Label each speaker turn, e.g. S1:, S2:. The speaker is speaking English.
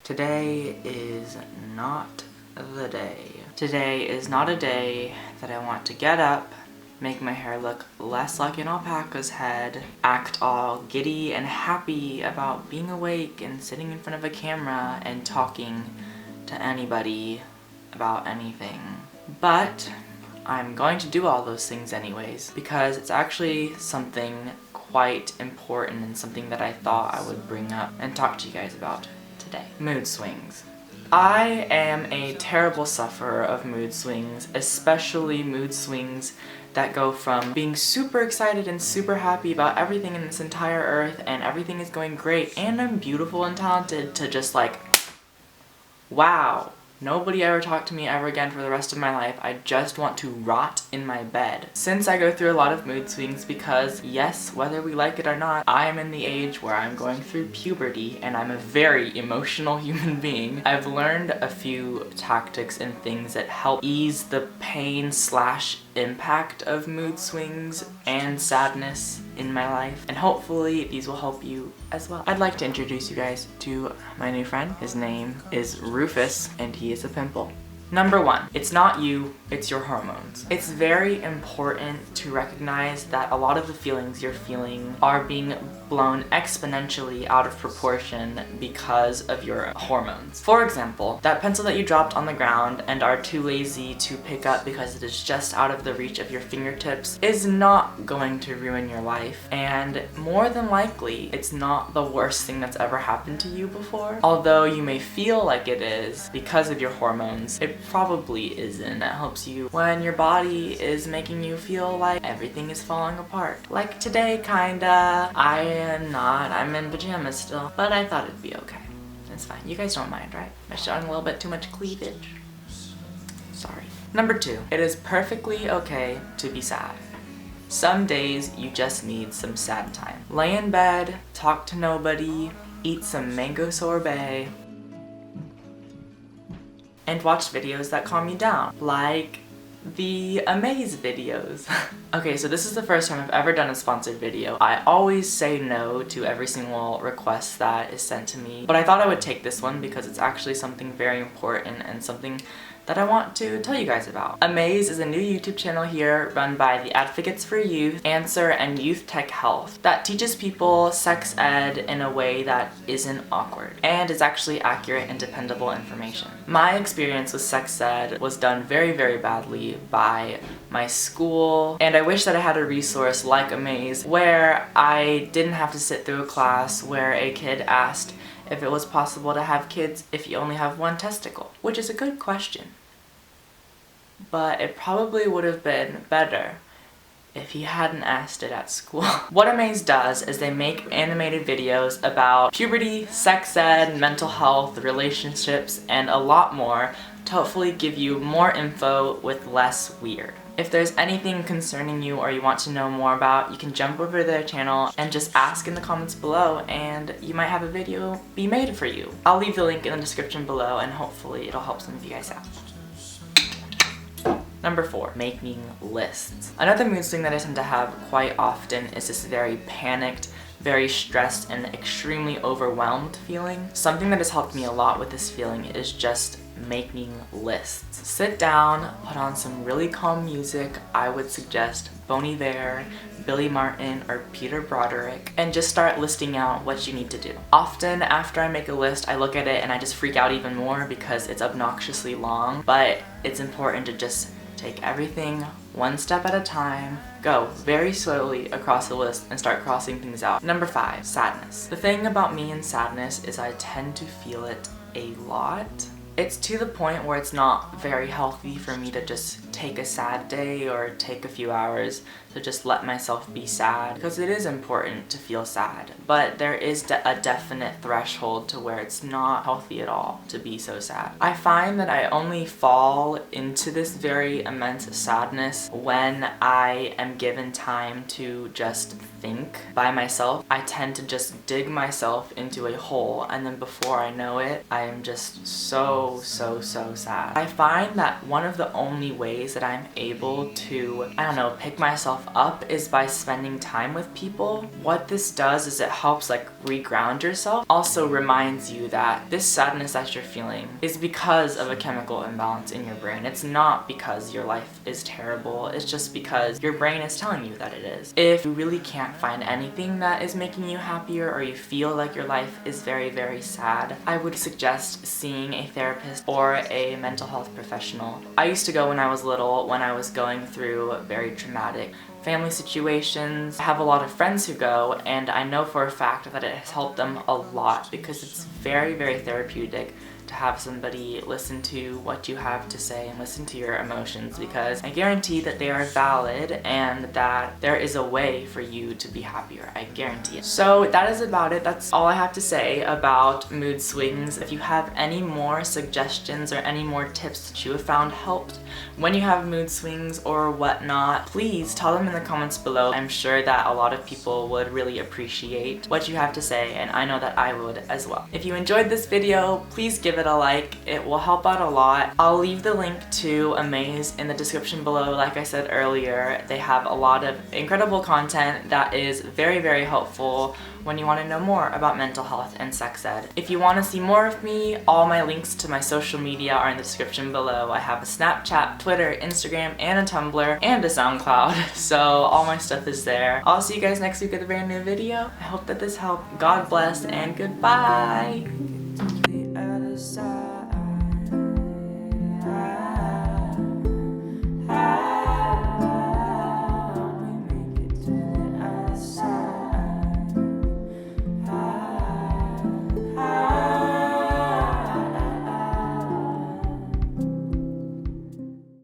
S1: Today is not the day. Today is not a day that I want to get up, make my hair look less like an alpaca's head, act all giddy and happy about being awake and sitting in front of a camera and talking to anybody about anything. But I'm going to do all those things anyways because it's actually something quite important and something that I thought I would bring up and talk to you guys about today. Mood swings. I am a terrible sufferer of mood swings, especially mood swings that go from being super excited and super happy about everything in this entire earth and everything is going great and I'm beautiful and talented to just like, wow, nobody ever talked to me ever again for the rest of my life. I just want to rot in my bed. Since I go through a lot of mood swings because, yes, whether we like it or not, I am in the age where I'm going through puberty and I'm a very emotional human being, I've learned a few tactics and things that help ease the pain / impact of mood swings and sadness in my life, and hopefully these will help you as well. I'd like to introduce you guys to my new friend. His name is Rufus and he is a pimple. Number 1, it's not you, it's your hormones. It's very important to recognize that a lot of the feelings you're feeling are being blown exponentially out of proportion because of your hormones. For example, that pencil that you dropped on the ground and are too lazy to pick up because it is just out of the reach of your fingertips is not going to ruin your life, and more than likely, it's not the worst thing that's ever happened to you before. Although you may feel like it is because of your hormones, it probably isn't. It helps you when your body is making you feel like everything is falling apart. Like today, kinda. I am not. I'm in pajamas still, but I thought it'd be okay. It's fine. You guys don't mind, right? Am I showing a little bit too much cleavage? Sorry. Number 2, it is perfectly okay to be sad. Some days you just need some sad time. Lay in bed, talk to nobody, eat some mango sorbet, and watch videos that calm you down, like the Amaze videos. Okay, so this is the first time I've ever done a sponsored video. I always say no to every single request that is sent to me, but I thought I would take this one because it's actually something very important and something that I want to tell you guys about. Amaze is a new YouTube channel here run by the Advocates for Youth, Answer, and Youth Tech Health that teaches people sex ed in a way that isn't awkward and is actually accurate and dependable information. My experience with sex ed was done very, very badly by my school, and I wish that I had a resource like Amaze where I didn't have to sit through a class where a kid asked if it was possible to have kids if you only have one testicle, which is a good question. But it probably would have been better if he hadn't asked it at school. What Amaze does is they make animated videos about puberty, sex ed, mental health, relationships, and a lot more to hopefully give you more info with less weird. If there's anything concerning you or you want to know more about, you can jump over to their channel and just ask in the comments below and you might have a video be made for you. I'll leave the link in the description below and hopefully it'll help some of you guys out. Number 4, making lists. Another mood swing that I tend to have quite often is this very panicked, very stressed, and extremely overwhelmed feeling. Something that has helped me a lot with this feeling is just making lists. Sit down, put on some really calm music. I would suggest Bon Iver, Billy Martin, or Peter Broderick, and just start listing out what you need to do. Often after I make a list, I look at it and I just freak out even more because it's obnoxiously long, but it's important to just take everything one step at a time, go very slowly across the list and start crossing things out. Number 5, sadness. The thing about me and sadness is I tend to feel it a lot. It's to the point where it's not very healthy for me to just take a sad day or take a few hours to just let myself be sad, because it is important to feel sad, but there is a definite threshold to where it's not healthy at all to be so sad. I find that I only fall into this very immense sadness when I am given time to just think by myself. I tend to just dig myself into a hole, and then before I know it, I am just so sad. I find that one of the only ways that I'm able to, I don't know, pick myself up is by spending time with people. What this does is it helps like reground yourself. Also reminds you that this sadness that you're feeling is because of a chemical imbalance in your brain. It's not because your life is terrible. It's just because your brain is telling you that it is. If you really can't find anything that is making you happier, or you feel like your life is very, very sad, I would suggest seeing a therapist or a mental health professional. I used to go when I was little, when I was going through very traumatic family situations. I have a lot of friends who go, and I know for a fact that it has helped them a lot because it's very, very therapeutic to have somebody listen to what you have to say and listen to your emotions, because I guarantee that they are valid and that there is a way for you to be happier. I guarantee it. So that is about it. That's all I have to say about mood swings. If you have any more suggestions or any more tips that you have found helped when you have mood swings or whatnot, please tell them in the comments below. I'm sure that a lot of people would really appreciate what you have to say, and I know that I would as well. If you enjoyed this video, please give it a like. It will help out a lot. I'll leave the link to Amaze in the description below. Like I said earlier, they have a lot of incredible content that is very, very helpful when you want to know more about mental health and sex ed. If you want to see more of me, all my links to my social media are in the description below. I have a Snapchat, Twitter, Instagram, and a Tumblr, and a SoundCloud, so all my stuff is there. I'll see you guys next week with a brand new video. I hope that this helped. God bless, and goodbye!